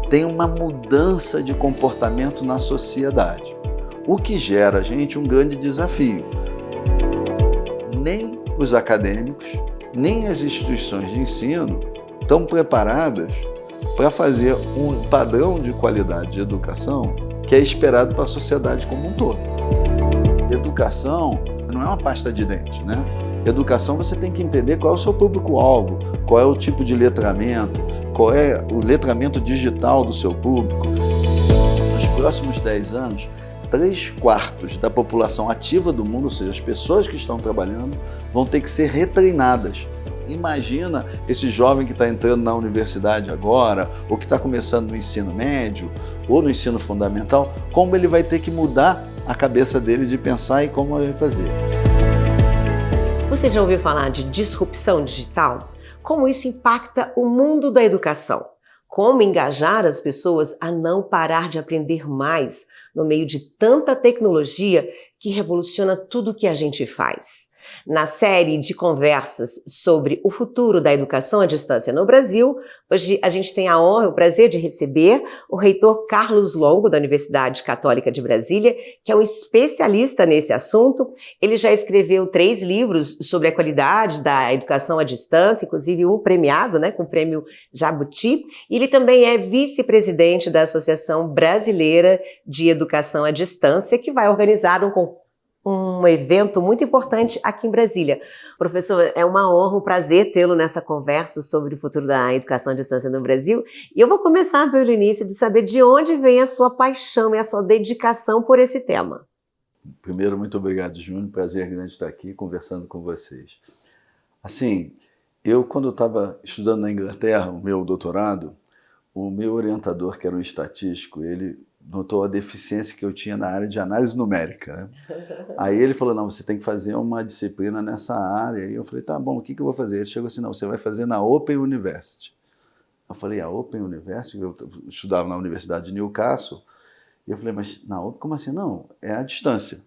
tem uma mudança de comportamento na sociedade, o que gera a gente um grande desafio. Nem os acadêmicos, nem as instituições de ensino estão preparadas para fazer um padrão de qualidade de educação que é esperado para a sociedade como um todo. Educação não é uma pasta de dente, né? Educação, você tem que entender qual é o seu público-alvo, qual é o tipo de letramento, qual é o letramento digital do seu público. Nos próximos 10 anos, 3/4 da população ativa do mundo, ou seja, as pessoas que estão trabalhando, vão ter que ser retreinadas. Imagina esse jovem que está entrando na universidade agora, ou que está começando no ensino médio, ou no ensino fundamental, como ele vai ter que mudar a cabeça dele de pensar e como ele vai fazer. Você já ouviu falar de disrupção digital? Como isso impacta o mundo da educação? Como engajar as pessoas a não parar de aprender mais no meio de tanta tecnologia que revoluciona tudo o que a gente faz? Na série de conversas sobre o futuro da educação à distância no Brasil, hoje a gente tem a honra e o prazer de receber o reitor Carlos Longo, da Universidade Católica de Brasília, que é um especialista nesse assunto. Ele já escreveu 3 livros sobre a qualidade da educação à distância, inclusive um premiado, com o prêmio Jabuti. E ele também é vice-presidente da Associação Brasileira de Educação à Distância, que vai organizar um evento muito importante aqui em Brasília. Professor, é uma honra, um prazer tê-lo nessa conversa sobre o futuro da educação à distância no Brasil. E eu vou começar pelo início de saber de onde vem a sua paixão e a sua dedicação por esse tema. Primeiro, muito obrigado, Júnior. Prazer grande estar aqui conversando com vocês. Assim, eu quando estava estudando na Inglaterra, o meu doutorado, o meu orientador, que era um estatístico, ele notou a deficiência que eu tinha na área de análise numérica, Aí ele falou, não, você tem que fazer uma disciplina nessa área. E eu falei, tá bom, o que eu vou fazer? Ele chegou assim, não, você vai fazer na Open University. Eu falei, a Open University? Eu estudava na Universidade de Newcastle. E eu falei, mas na Open, como assim? Não, é à distância.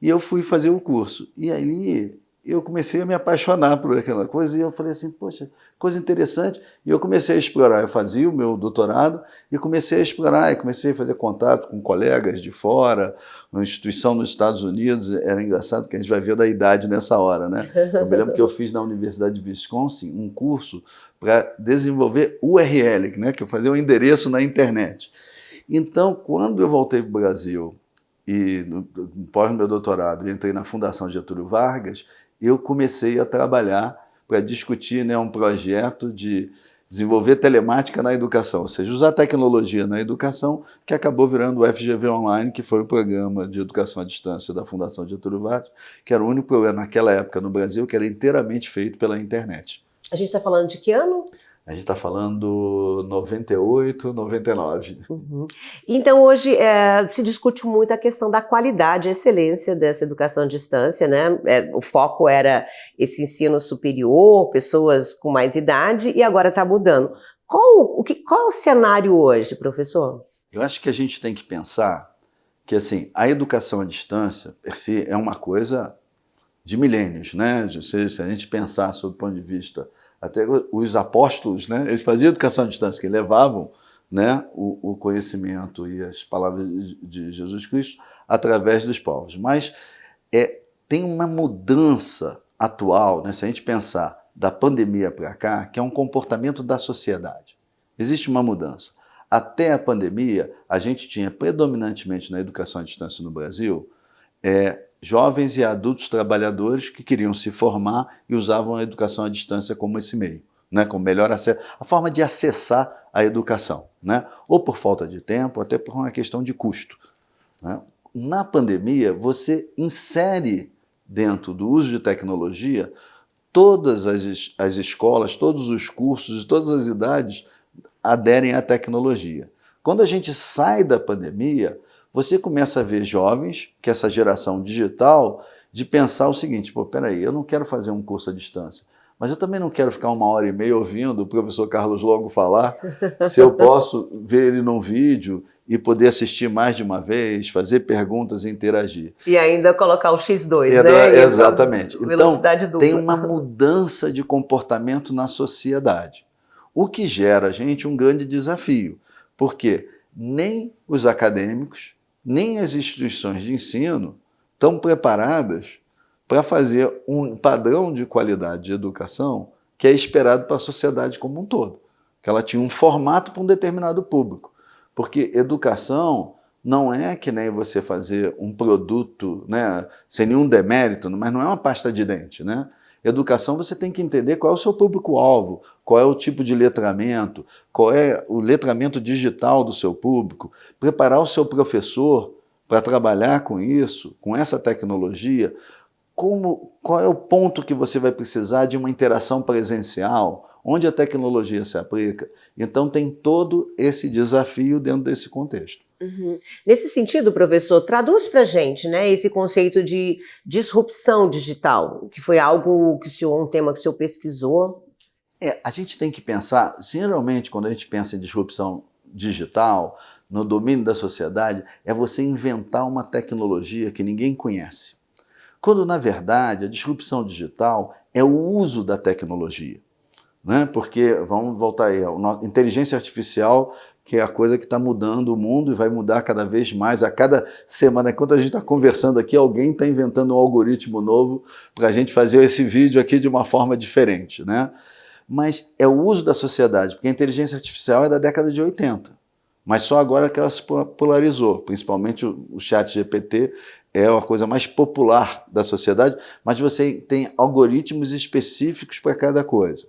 E eu fui fazer o curso. E aí eu comecei a me apaixonar por aquela coisa e eu falei assim, poxa, coisa interessante. E eu comecei a explorar, eu fazia o meu doutorado e comecei a explorar, e comecei a fazer contato com colegas de fora, uma instituição nos Estados Unidos. Era engraçado que a gente vai ver da idade nessa hora, Eu me lembro que eu fiz na Universidade de Wisconsin um curso para desenvolver URL, que eu fazia um endereço na internet. Então, quando eu voltei para o Brasil e pós meu doutorado, entrei na Fundação Getúlio Vargas, eu comecei a trabalhar para discutir um projeto de desenvolver telemática na educação, ou seja, usar tecnologia na educação, que acabou virando o FGV Online, que foi o programa de educação à distância da Fundação Getúlio Vargas, que era o único programa naquela época no Brasil que era inteiramente feito pela internet. A gente está falando de que ano? A gente está falando 98, 99. Então, hoje se discute muito a questão da qualidade e excelência dessa educação à distância, O foco era esse ensino superior, pessoas com mais idade, e agora está mudando. Qual é o cenário hoje, professor? Eu acho que a gente tem que pensar que a educação à distância per si, é uma coisa de milênios, Se a gente pensar sob o ponto de vista, até os apóstolos, eles faziam educação à distância, que levavam o conhecimento e as palavras de Jesus Cristo através dos povos. Mas tem uma mudança atual, se a gente pensar da pandemia para cá, que é um comportamento da sociedade. Existe uma mudança. Até a pandemia, a gente tinha predominantemente na educação à distância no Brasil jovens e adultos trabalhadores que queriam se formar e usavam a educação à distância como esse meio, como melhor acesso, a forma de acessar a educação, ou por falta de tempo, até por uma questão de custo. Na pandemia, você insere dentro do uso de tecnologia todas as escolas, todos os cursos, todas as idades aderem à tecnologia. Quando a gente sai da pandemia, você começa a ver jovens, que essa geração digital, de pensar o seguinte, peraí, eu não quero fazer um curso à distância, mas eu também não quero ficar 1h30 ouvindo o professor Carlos Longo falar, se eu posso ver ele num vídeo e poder assistir mais de uma vez, fazer perguntas e interagir. E ainda colocar o X2, Exatamente. Velocidade dupla. Tem uma mudança de comportamento na sociedade, o que gera a gente um grande desafio. Porque nem os acadêmicos, nem as instituições de ensino estão preparadas para fazer um padrão de qualidade de educação que é esperado para a sociedade como um todo. Que ela tinha um formato para um determinado público. Porque educação não é que nem você fazer um produto, né, sem nenhum demérito, mas não é uma pasta de dente, né? Educação, você tem que entender qual é o seu público-alvo, qual é o tipo de letramento, qual é o letramento digital do seu público, preparar o seu professor para trabalhar com isso, com essa tecnologia, qual é o ponto que você vai precisar de uma interação presencial, onde a tecnologia se aplica. Então tem todo esse desafio dentro desse contexto. Uhum. Nesse sentido, professor, traduz para a gente, né, esse conceito de disrupção digital, que foi algo que um tema que o senhor pesquisou. A gente tem que pensar, geralmente quando a gente pensa em disrupção digital, no domínio da sociedade, é você inventar uma tecnologia que ninguém conhece. Quando, na verdade, a disrupção digital é o uso da tecnologia. Né? Porque, vamos voltar aí, a inteligência artificial, que é a coisa que está mudando o mundo e vai mudar cada vez mais. A cada semana, enquanto a gente está conversando aqui, alguém está inventando um algoritmo novo para a gente fazer esse vídeo aqui de uma forma diferente. Né? Mas é o uso da sociedade, porque a inteligência artificial é da década de 80. Mas só agora que ela se popularizou, principalmente o chat GPT é a coisa mais popular da sociedade, mas você tem algoritmos específicos para cada coisa.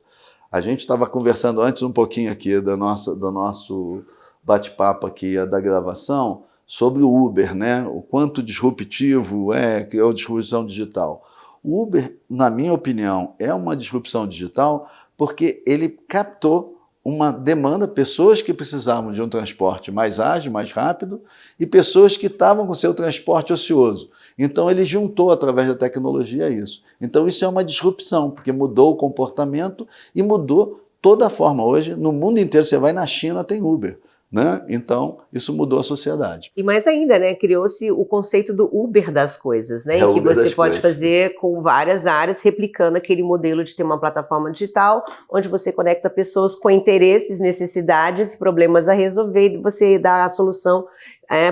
A gente estava conversando antes um pouquinho aqui do nosso bate-papo aqui, da gravação, sobre o Uber, né? O quanto disruptivo que é a disrupção digital. O Uber, na minha opinião, é uma disrupção digital porque ele captou uma demanda, pessoas que precisavam de um transporte mais ágil, mais rápido, e pessoas que estavam com seu transporte ocioso. Então ele juntou através da tecnologia isso. Então isso é uma disrupção, porque mudou o comportamento e mudou toda a forma. Hoje, no mundo inteiro, você vai na China, tem Uber. Né? Então, isso mudou a sociedade. E mais ainda, né, criou-se o conceito do Uber das coisas, né, em que você pode fazer com várias áreas, replicando aquele modelo de ter uma plataforma digital, onde você conecta pessoas com interesses, necessidades, problemas a resolver, e você dá a solução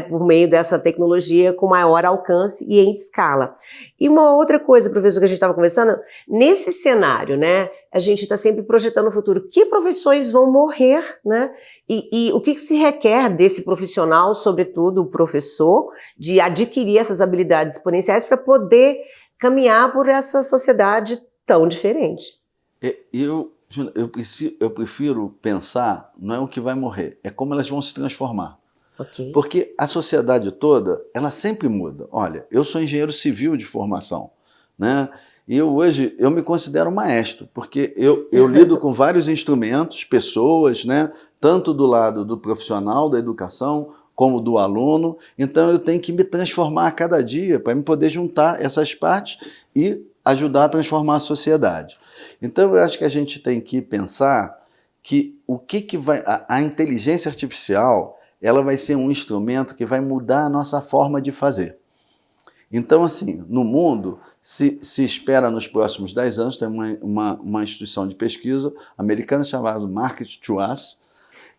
por meio dessa tecnologia com maior alcance e em escala. E uma outra coisa, professor, que a gente estava conversando, nesse cenário, né, a gente está sempre projetando o futuro. Que profissões vão morrer, né? E o que se requer desse profissional, sobretudo o professor, de adquirir essas habilidades exponenciais para poder caminhar por essa sociedade tão diferente? Eu prefiro pensar, não é o que vai morrer, é como elas vão se transformar. Okay. Porque a sociedade toda, ela sempre muda. Olha, eu sou engenheiro civil de formação, né? E hoje eu me considero maestro, porque eu lido com vários instrumentos, pessoas, né? Tanto do lado do profissional da educação, como do aluno. Então eu tenho que me transformar a cada dia para me poder juntar essas partes e ajudar a transformar a sociedade. Então eu acho que a gente tem que pensar que a inteligência artificial, ela vai ser um instrumento que vai mudar a nossa forma de fazer. Então, assim, no mundo, se espera nos próximos 10 anos, tem uma instituição de pesquisa americana chamada Market to Us,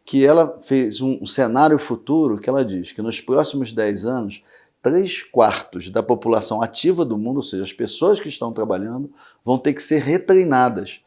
que ela fez um cenário futuro que ela diz que nos próximos 10 anos, 3/4 da população ativa do mundo, ou seja, as pessoas que estão trabalhando, vão ter que ser retreinadas.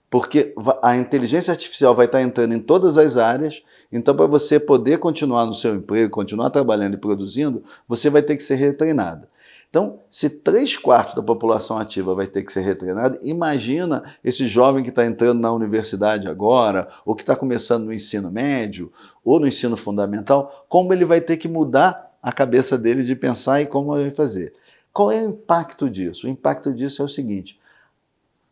Porque a inteligência artificial vai estar entrando em todas as áreas, então para você poder continuar no seu emprego, continuar trabalhando e produzindo, você vai ter que ser retreinado. Então, se 3/4 da população ativa vai ter que ser retreinada, imagina esse jovem que está entrando na universidade agora, ou que está começando no ensino médio, ou no ensino fundamental, como ele vai ter que mudar a cabeça dele de pensar e como ele vai fazer. Qual é o impacto disso? O impacto disso é o seguinte: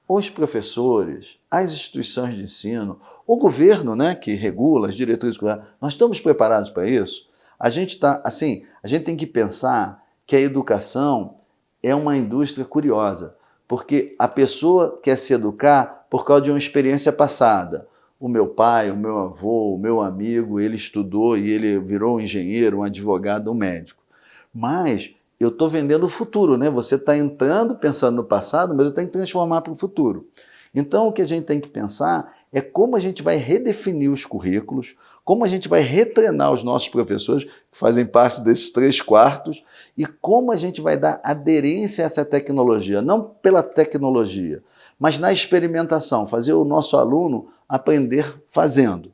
os professores, as instituições de ensino, o governo, né, que regula as diretrizes, nós estamos preparados para isso? A gente tem que pensar que a educação é uma indústria curiosa, porque a pessoa quer se educar por causa de uma experiência passada. O meu pai, o meu avô, o meu amigo, ele estudou e ele virou um engenheiro, um advogado, um médico. Mas eu estou vendendo o futuro, né? Você está entrando pensando no passado, mas eu tenho que transformar para o futuro. Então, o que a gente tem que pensar é como a gente vai redefinir os currículos, como a gente vai retreinar os nossos professores, que fazem parte desses 3/4, e como a gente vai dar aderência a essa tecnologia, não pela tecnologia, mas na experimentação, fazer o nosso aluno aprender fazendo,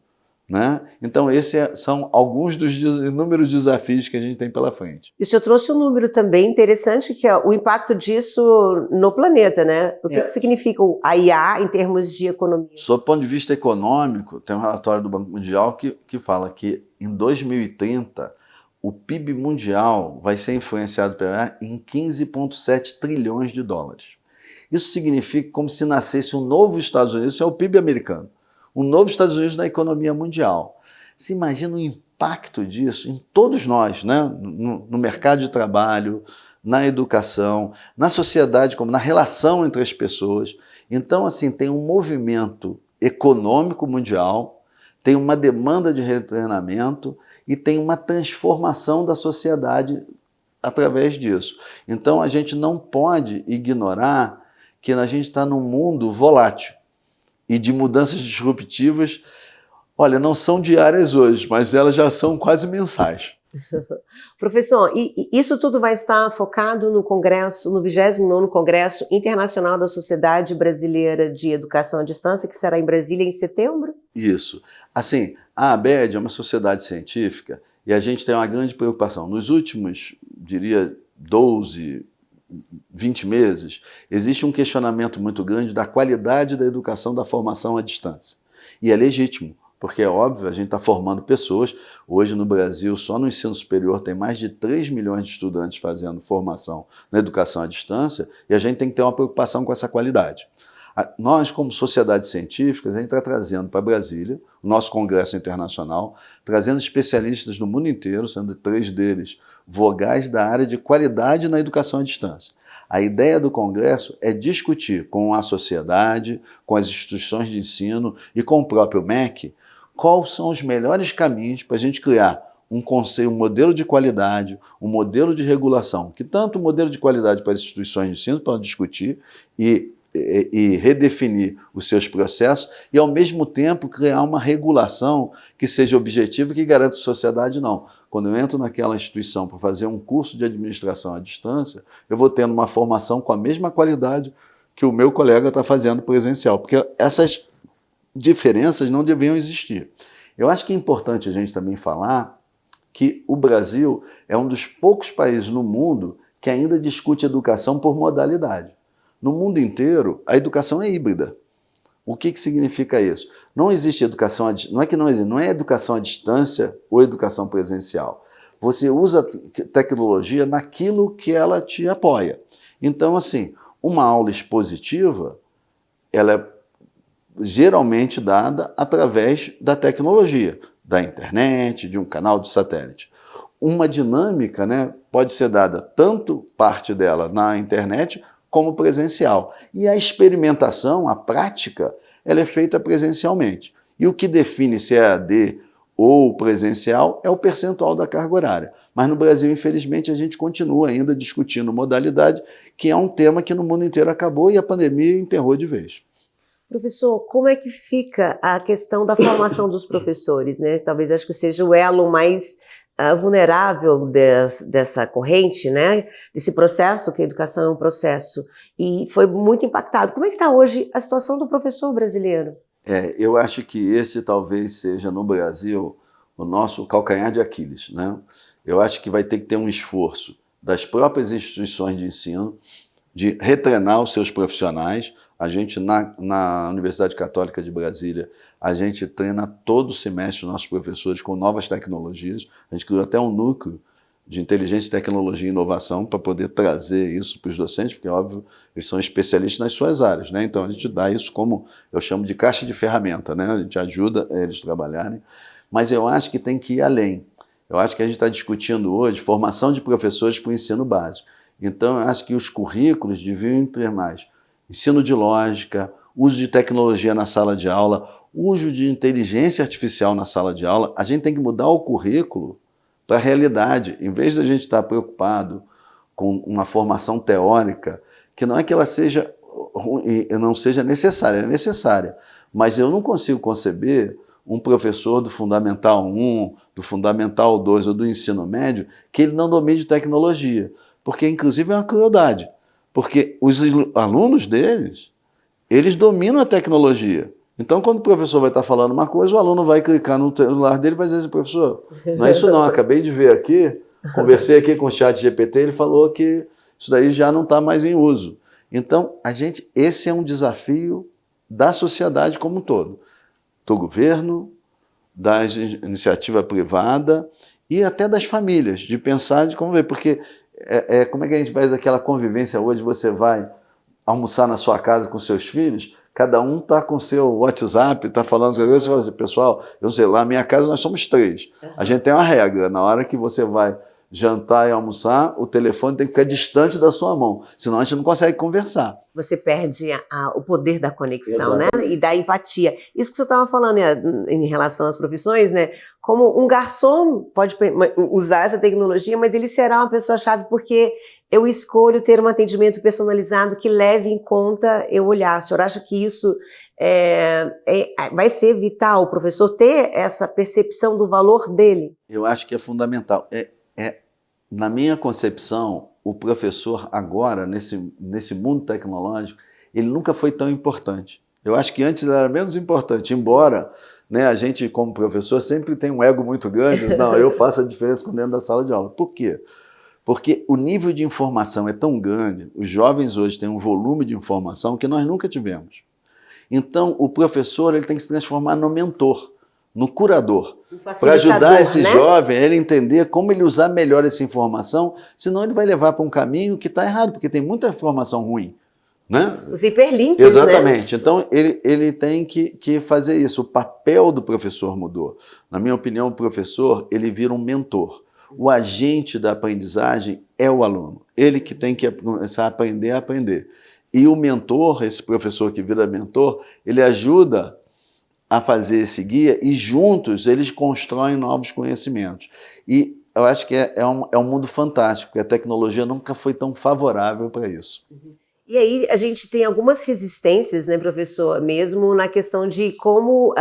né? Então, esses são alguns dos inúmeros desafios que a gente tem pela frente. E o senhor trouxe um número também interessante, que é o impacto disso no planeta, né? O que significa a IA em termos de economia? Sob o ponto de vista econômico, tem um relatório do Banco Mundial que fala que em 2030 o PIB mundial vai ser influenciado pela IA em 15,7 trilhões de dólares. Isso significa como se nascesse um novo Estados Unidos, isso é o PIB americano, um novo Estados Unidos na economia mundial. Você imagina o impacto disso em todos nós, né? No mercado de trabalho, na educação, na sociedade, como na relação entre as pessoas. Então, assim, tem um movimento econômico mundial, tem uma demanda de retreinamento e tem uma transformação da sociedade através disso. Então, a gente não pode ignorar que a gente está num mundo volátil e de mudanças disruptivas. Olha, não são diárias hoje, mas elas já são quase mensais. Professor, e isso tudo vai estar focado no Congresso, no 29º Congresso Internacional da Sociedade Brasileira de Educação à Distância, que será em Brasília em setembro? Isso. Assim, a ABED é uma sociedade científica e a gente tem uma grande preocupação. Nos últimos, diria, 12, 20 meses, existe um questionamento muito grande da qualidade da educação, da formação à distância. E é legítimo, porque é óbvio, a gente está formando pessoas. Hoje no Brasil, só no ensino superior, tem mais de 3 milhões de estudantes fazendo formação na educação à distância, e a gente tem que ter uma preocupação com essa qualidade. Nós, como sociedade científica, a gente está trazendo para Brasília, o nosso congresso internacional, trazendo especialistas do mundo inteiro, sendo 3 deles vogais da área de qualidade na educação à distância. A ideia do congresso é discutir com a sociedade, com as instituições de ensino e com o próprio MEC, quais são os melhores caminhos para a gente criar um conselho, um modelo de qualidade, um modelo de regulação, que tanto o modelo de qualidade para as instituições de ensino para discutir e redefinir os seus processos e, ao mesmo tempo, criar uma regulação que seja objetiva e que garanta a sociedade, não. Quando eu entro naquela instituição para fazer um curso de administração à distância, eu vou tendo uma formação com a mesma qualidade que o meu colega está fazendo presencial, porque essas diferenças não deviam existir. Eu acho que é importante a gente também falar que o Brasil é um dos poucos países no mundo que ainda discute educação por modalidade. No mundo inteiro, a educação é híbrida. O que significa isso? Não existe educação, não é que não existe, não é educação à distância ou educação presencial. Você usa tecnologia naquilo que ela te apoia. Então, assim, uma aula expositiva, ela é geralmente dada através da tecnologia, da internet, de um canal de satélite. Uma dinâmica, né, pode ser dada tanto parte dela na internet como presencial. E a experimentação, a prática, ela é feita presencialmente. E o que define se é AD ou presencial é o percentual da carga horária. Mas no Brasil, infelizmente, a gente continua ainda discutindo modalidade, que é um tema que no mundo inteiro acabou e a pandemia enterrou de vez. Professor, como é que fica a questão da formação dos professores, né? Talvez acho que seja o elo mais vulnerável dessa corrente, né? Desse processo, que a educação é um processo, e foi muito impactado. Como é que está hoje a situação do professor brasileiro? Eu acho que esse talvez seja, no Brasil, o nosso calcanhar de Aquiles, né? Eu acho que vai ter que ter um esforço das próprias instituições de ensino de retreinar os seus profissionais. A gente, na Universidade Católica de Brasília, a gente treina todo semestre os nossos professores com novas tecnologias. A gente criou até um núcleo de inteligência, tecnologia e inovação para poder trazer isso para os docentes, porque, óbvio, eles são especialistas nas suas áreas, né? Então, a gente dá isso como, eu chamo de caixa de ferramenta, né? A gente ajuda eles a trabalharem, mas eu acho que tem que ir além. Eu acho que a gente está discutindo hoje formação de professores para o ensino básico. Então, eu acho que os currículos deviam ter mais ensino de lógica, uso de tecnologia na sala de aula, uso de inteligência artificial na sala de aula. A gente tem que mudar o currículo para a realidade. Em vez de a gente estar preocupado com uma formação teórica, que não é que ela seja não seja necessária, é necessária, Mas eu não consigo conceber um professor do Fundamental 1, do Fundamental 2 ou do ensino médio que ele não domine tecnologia. Porque, inclusive, é uma crueldade. Porque os alunos deles, eles dominam a tecnologia. Então, quando o professor vai estar falando uma coisa, o aluno vai clicar no celular dele e vai dizer assim, professor, não é isso não, acabei de ver aqui, conversei aqui com o ChatGPT, ele falou que isso daí já não está mais em uso. Então, esse é um desafio da sociedade como um todo, do governo, da iniciativa privada e até das famílias, de pensar de como ver, porque como é que a gente faz aquela convivência hoje, você vai almoçar na sua casa com seus filhos, cada um está com seu WhatsApp, está falando com você fala assim, pessoal, eu não sei, lá na minha casa nós somos 3. A gente tem uma regra, na hora que você vai jantar e almoçar, o telefone tem que ficar distante da sua mão, senão a gente não consegue conversar. Você perde o poder da conexão, né? E da empatia. Isso que você estava falando em relação às profissões, né? Como um garçom pode usar essa tecnologia, mas ele será uma pessoa-chave porque eu escolho ter um atendimento personalizado que leve em conta eu olhar. O senhor acha que isso vai ser vital, o professor ter essa percepção do valor dele? Eu acho que é fundamental. Na minha concepção, o professor agora, nesse mundo tecnológico, ele nunca foi tão importante. Eu acho que antes ele era menos importante, embora a gente, como professor, sempre tem um ego muito grande. Não, eu faço a diferença dentro da sala de aula. Por quê? Porque o nível de informação é tão grande, os jovens hoje têm um volume de informação que nós nunca tivemos. Então, o professor ele tem que se transformar no mentor, no curador, para ajudar esse jovem a ele entender como ele usar melhor essa informação, senão ele vai levar para um caminho que está errado, porque tem muita informação ruim. Né? Os hiperlinks, exatamente. Né? Então, ele tem que fazer isso. O papel do professor mudou. Na minha opinião, o professor ele vira um mentor. O agente da aprendizagem é o aluno. Ele que tem que começar a aprender. E o mentor, esse professor que vira mentor, ele ajuda a fazer esse guia e juntos eles constroem novos conhecimentos. E eu acho que é um mundo fantástico, porque a tecnologia nunca foi tão favorável para isso. E aí a gente tem algumas resistências, né, professor, mesmo na questão de como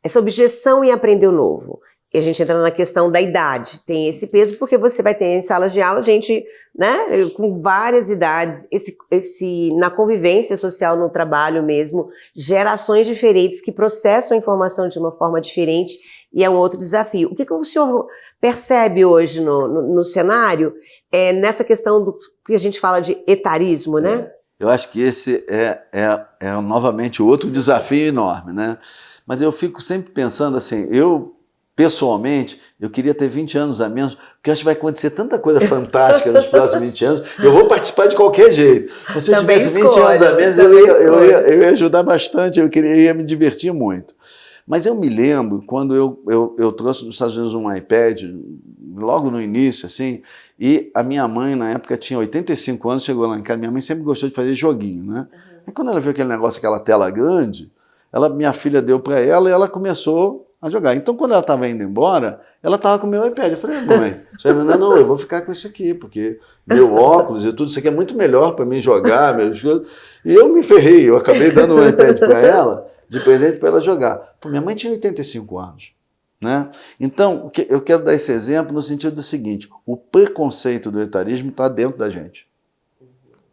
essa objeção em aprender o novo. E a gente entra na questão da idade, tem esse peso, porque você vai ter em salas de aula gente, né, com várias idades, na convivência social, no trabalho mesmo, gerações diferentes que processam a informação de uma forma diferente e é um outro desafio. O que o senhor percebe hoje no cenário nessa questão do que a gente fala de etarismo, né? Eu acho que esse é novamente outro desafio enorme, né? Mas eu fico sempre pensando assim, pessoalmente, eu queria ter 20 anos a menos, porque acho que vai acontecer tanta coisa fantástica nos próximos 20 anos, eu vou participar de qualquer jeito. Se eu tivesse 20 anos a menos, eu ia ajudar bastante, eu ia me divertir muito. Mas eu me lembro, quando eu trouxe dos Estados Unidos um iPad, logo no início, assim, e a minha mãe, na época, tinha 85 anos, chegou lá em casa, minha mãe sempre gostou de fazer joguinho, né? E quando ela viu aquele negócio, aquela tela grande, minha filha deu para ela e ela começou a jogar. Então, quando ela estava indo embora, ela estava com o meu iPad. Eu falei, mãe, não, eu vou ficar com isso aqui, porque meu óculos e tudo isso aqui é muito melhor para mim jogar. E eu me ferrei, eu acabei dando o iPad para ela, de presente para ela jogar. Pô, minha mãe tinha 85 anos. Né? Então, eu quero dar esse exemplo no sentido do seguinte, o preconceito do etarismo está dentro da gente.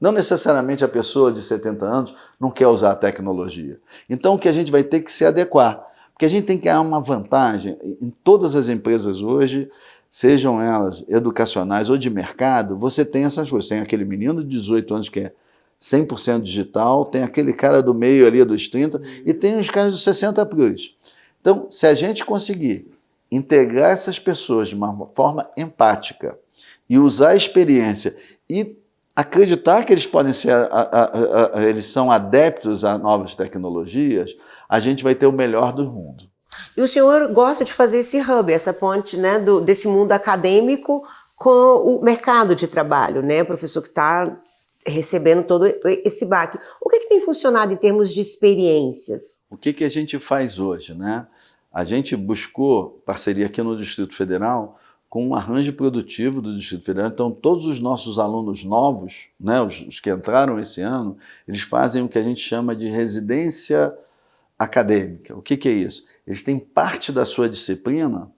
Não necessariamente a pessoa de 70 anos não quer usar a tecnologia. Então, o que a gente vai ter que se adequar. Porque a gente tem que dar uma vantagem em todas as empresas hoje, sejam elas educacionais ou de mercado, você tem essas coisas. Tem aquele menino de 18 anos que é 100% digital, tem aquele cara do meio ali dos 30 e tem os caras dos 60 plus. Então, se a gente conseguir integrar essas pessoas de uma forma empática e usar a experiência e acreditar que eles podem ser, eles são adeptos a novas tecnologias, a gente vai ter o melhor do mundo. E o senhor gosta de fazer esse hub, essa ponte, né, desse mundo acadêmico com o mercado de trabalho, né, professor, que está recebendo todo esse baque. O que tem funcionado em termos de experiências? O que a gente faz hoje, né? A gente buscou parceria aqui no Distrito Federal com um arranjo produtivo do Distrito Federal. Então, todos os nossos alunos novos, né, os que entraram esse ano, eles fazem o que a gente chama de residência acadêmica. O que é isso? Eles têm parte da sua disciplina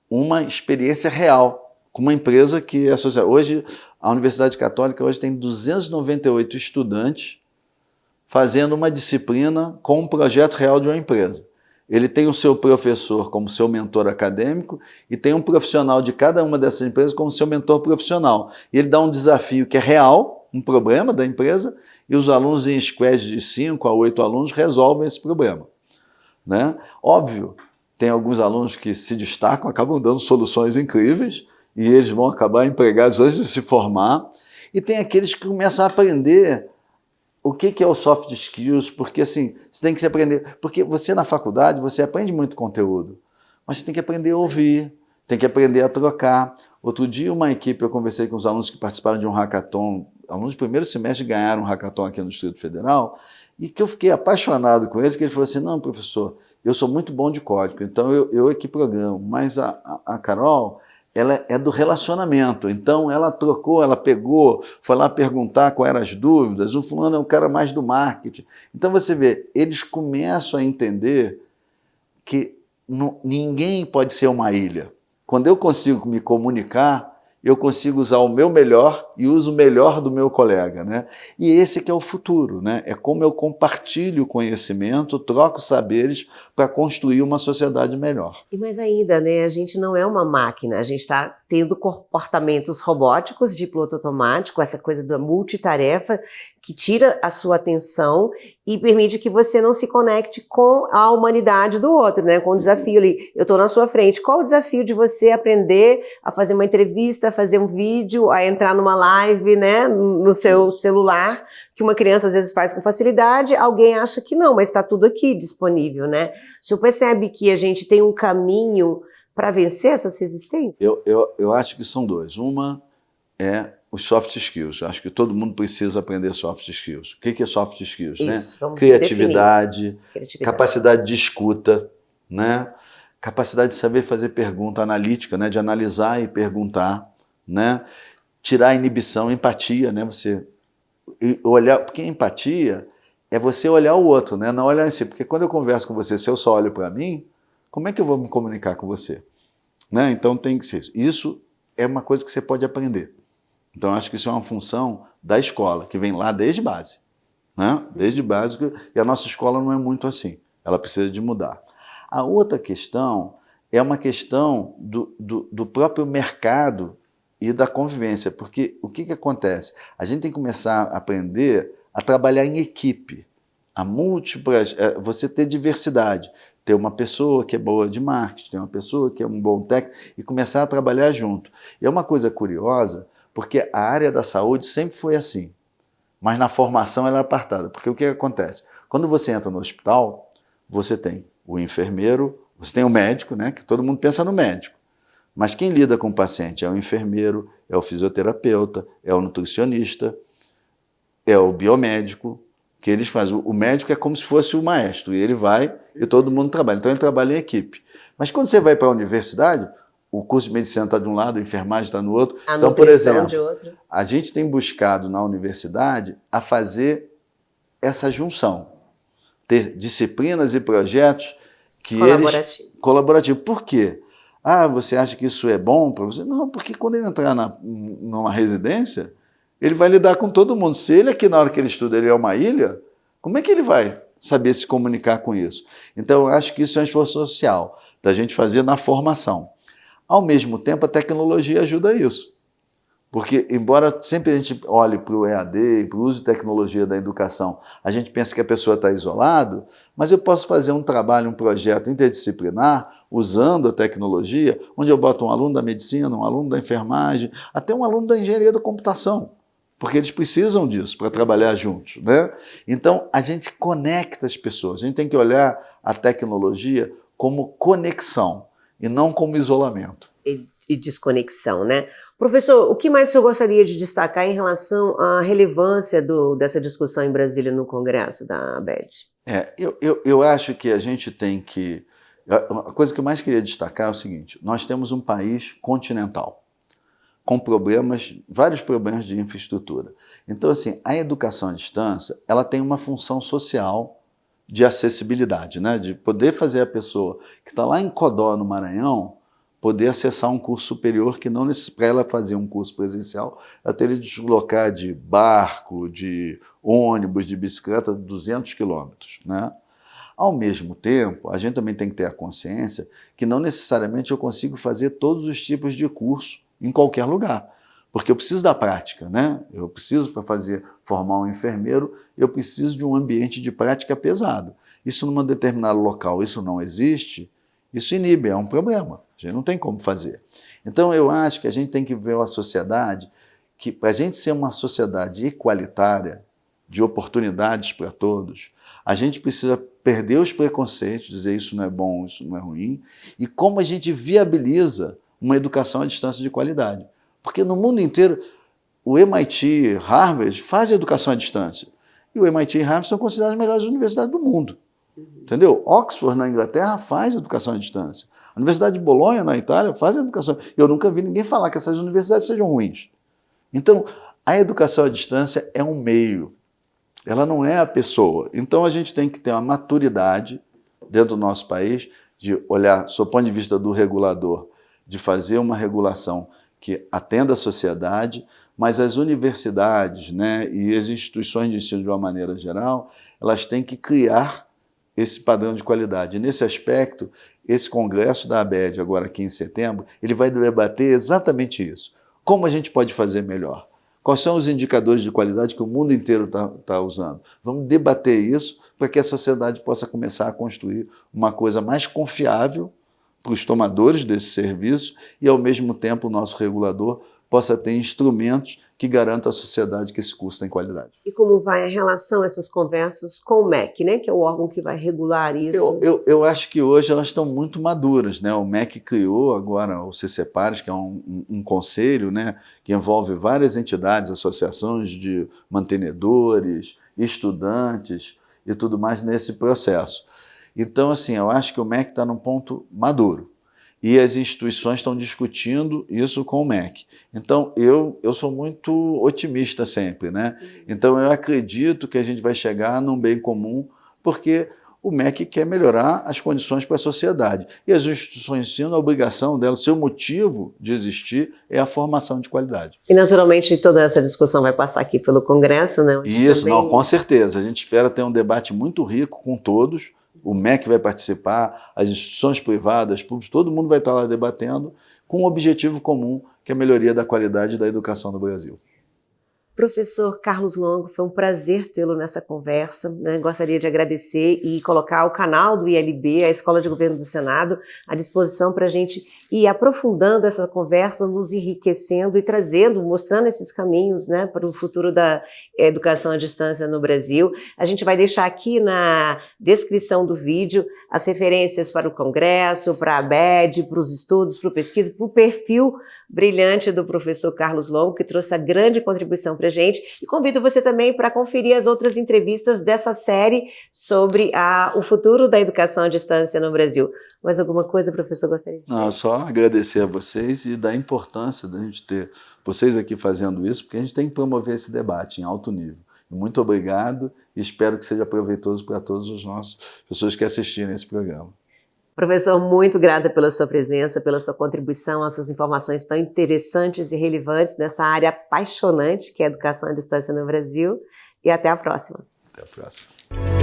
uma experiência real, com uma empresa que é associada. Hoje, a Universidade Católica hoje tem 298 estudantes fazendo uma disciplina com um projeto real de uma empresa. Ele tem o seu professor como seu mentor acadêmico e tem um profissional de cada uma dessas empresas como seu mentor profissional. E ele dá um desafio que é real, um problema da empresa, e os alunos em squads de 5 a 8 alunos resolvem esse problema. Né? Óbvio, tem alguns alunos que se destacam, acabam dando soluções incríveis e eles vão acabar empregados antes de se formar. E tem aqueles que começam a aprender o que é o soft skills, porque assim, você tem que aprender, porque você na faculdade, você aprende muito conteúdo, mas você tem que aprender a ouvir, tem que aprender a trocar. Outro dia, uma equipe, eu conversei com os alunos que participaram de um hackathon, alunos do primeiro semestre ganharam um hackathon aqui no Distrito Federal, e que eu fiquei apaixonado com eles, que eles falaram assim, não, professor, eu sou muito bom de código, então eu aqui programo, mas a Carol, ela é do relacionamento, então ela trocou, ela pegou, foi lá perguntar quais eram as dúvidas, o fulano é um cara mais do marketing. Então você vê, eles começam a entender que ninguém pode ser uma ilha. Quando eu consigo me comunicar, eu consigo usar o meu melhor e uso o melhor do meu colega, né? E esse que é o futuro, né? É como eu compartilho o conhecimento, troco saberes para construir uma sociedade melhor. E mais ainda, né? A gente não é uma máquina, a gente está tendo comportamentos robóticos de piloto automático, essa coisa da multitarefa que tira a sua atenção e permite que você não se conecte com a humanidade do outro, né? Com o desafio ali. Eu estou na sua frente. Qual o desafio de você aprender a fazer uma entrevista, a fazer um vídeo, a entrar numa live, né? No seu celular, que uma criança às vezes faz com facilidade, alguém acha que não, mas está tudo aqui disponível, né? O senhor percebe que a gente tem um caminho para vencer essas resistências? Eu acho que são dois. Uma é os soft skills. Eu acho que todo mundo precisa aprender soft skills. O que é soft skills? Isso, né? Criatividade, capacidade de escuta, né? Capacidade de saber fazer pergunta analítica, né? De analisar e perguntar, né? Tirar a inibição, empatia, né? Você olhar, porque empatia é você olhar o outro, né? Não olhar em si. Porque quando eu converso com você, se eu só olho para mim, como é que eu vou me comunicar com você? Né? Então tem que ser isso. Isso é uma coisa que você pode aprender. Então acho que isso é uma função da escola, que vem lá desde base. Né? Desde básico, e a nossa escola não é muito assim. Ela precisa de mudar. A outra questão é uma questão do próprio mercado e da convivência. Porque o que acontece? A gente tem que começar a aprender a trabalhar em equipe. A múltiplas, você ter diversidade. Ter uma pessoa que é boa de marketing, ter uma pessoa que é um bom técnico e começar a trabalhar junto. E é uma coisa curiosa, porque a área da saúde sempre foi assim, mas na formação ela é apartada. Porque o que acontece? Quando você entra no hospital, você tem o enfermeiro, você tem o médico, né, que todo mundo pensa no médico. Mas quem lida com o paciente é o enfermeiro, é o fisioterapeuta, é o nutricionista, é o biomédico, que eles fazem. O médico é como se fosse o maestro, e ele vai e todo mundo trabalha. Então ele trabalha em equipe. Mas quando você vai para a universidade, o curso de medicina está de um lado, a enfermagem está no outro. A então, por exemplo, de outro. A gente tem buscado na universidade a fazer essa junção. Ter disciplinas e projetos que colaborativos. Por quê? Ah, você acha que isso é bom para você? Não, porque quando ele entrar numa residência, ele vai lidar com todo mundo. Se ele aqui, na hora que ele estuda, ele é uma ilha, como é que ele vai saber se comunicar com isso? Então, eu acho que isso é um esforço social, da gente fazer na formação. Ao mesmo tempo, a tecnologia ajuda isso. Porque, embora sempre a gente olhe para o EAD e para o uso de tecnologia da educação, a gente pensa que a pessoa está isolada, mas eu posso fazer um trabalho, um projeto interdisciplinar, usando a tecnologia, onde eu boto um aluno da medicina, um aluno da enfermagem, até um aluno da engenharia da computação, porque eles precisam disso para trabalhar juntos, né? Então, a gente conecta as pessoas, a gente tem que olhar a tecnologia como conexão e não como isolamento. E desconexão, né? Professor, o que mais o senhor gostaria de destacar em relação à relevância dessa discussão em Brasília no Congresso da ABED? Eu acho que a gente tem que... A coisa que eu mais queria destacar é o seguinte, nós temos um país continental, com problemas, vários problemas de infraestrutura. Então, assim, a educação à distância, ela tem uma função social de acessibilidade, né? De poder fazer a pessoa que está lá em Codó, no Maranhão, poder acessar um curso superior que não, para ela fazer um curso presencial, ela teria de deslocar de barco, de ônibus, de bicicleta, 200 quilômetros, né? Ao mesmo tempo, a gente também tem que ter a consciência que não necessariamente eu consigo fazer todos os tipos de curso em qualquer lugar, porque eu preciso da prática, né? Eu preciso, para formar um enfermeiro, eu preciso de um ambiente de prática pesado. Isso num determinado local, isso não existe, isso inibe, é um problema, a gente não tem como fazer. Então eu acho que a gente tem que ver a sociedade, que para a gente ser uma sociedade igualitária, de oportunidades para todos, a gente precisa perder os preconceitos, dizer isso não é bom, isso não é ruim, e como a gente viabiliza uma educação à distância de qualidade. Porque no mundo inteiro, o MIT, Harvard, fazem educação à distância. E o MIT e Harvard são consideradas as melhores universidades do mundo. Entendeu? Oxford, na Inglaterra, faz educação à distância. A Universidade de Bolonha, na Itália, faz educação. Eu nunca vi ninguém falar que essas universidades sejam ruins. Então, a educação à distância é um meio. Ela não é a pessoa. Então, a gente tem que ter uma maturidade dentro do nosso país de olhar, sob o ponto de vista do regulador, de fazer uma regulação que atenda a sociedade, mas as universidades, né, e as instituições de ensino de uma maneira geral, elas têm que criar esse padrão de qualidade. E nesse aspecto, esse congresso da ABED, agora aqui em setembro, ele vai debater exatamente isso. Como a gente pode fazer melhor? Quais são os indicadores de qualidade que o mundo inteiro está usando? Vamos debater isso para que a sociedade possa começar a construir uma coisa mais confiável para os tomadores desse serviço e, ao mesmo tempo, o nosso regulador possa ter instrumentos que garantam à sociedade que esse curso tem qualidade. E como vai a relação, essas conversas com o MEC, né, que é o órgão que vai regular isso? Eu acho que hoje elas estão muito maduras, né? O MEC criou agora o CCPARES, que é um conselho, né, que envolve várias entidades, associações de mantenedores, estudantes e tudo mais nesse processo. Então, assim, eu acho que o MEC está num ponto maduro. E as instituições estão discutindo isso com o MEC. Então, eu sou muito otimista sempre, né? Então, eu acredito que a gente vai chegar num bem comum, porque o MEC quer melhorar as condições para a sociedade. E as instituições de ensino, a obrigação delas, seu motivo de existir é a formação de qualidade. E, naturalmente, toda essa discussão vai passar aqui pelo Congresso, né? Isso, também... não, com certeza. A gente espera ter um debate muito rico com todos. O MEC vai participar, as instituições privadas, públicas, todo mundo vai estar lá debatendo com um objetivo comum, que é a melhoria da qualidade da educação no Brasil. Professor Carlos Longo, foi um prazer tê-lo nessa conversa, né? Gostaria de agradecer e colocar o canal do ILB, a Escola de Governo do Senado, à disposição para a gente ir aprofundando essa conversa, nos enriquecendo e trazendo, mostrando esses caminhos, né, para o futuro da educação à distância no Brasil. A gente vai deixar aqui na descrição do vídeo as referências para o Congresso, para a ABED, para os estudos, para a pesquisa, para o perfil brilhante do professor Carlos Longo, que trouxe a grande contribuição para a gente, e convido você também para conferir as outras entrevistas dessa série sobre o futuro da educação à distância no Brasil. Mais alguma coisa, professor, gostaria de dizer? Não, só agradecer a vocês e da importância da gente ter vocês aqui fazendo isso, porque a gente tem que promover esse debate em alto nível. Muito obrigado e espero que seja proveitoso para todas as pessoas que assistirem esse programa. Professor, muito grata pela sua presença, pela sua contribuição, essas informações tão interessantes e relevantes nessa área apaixonante que é a educação à distância no Brasil. E até a próxima. Até a próxima.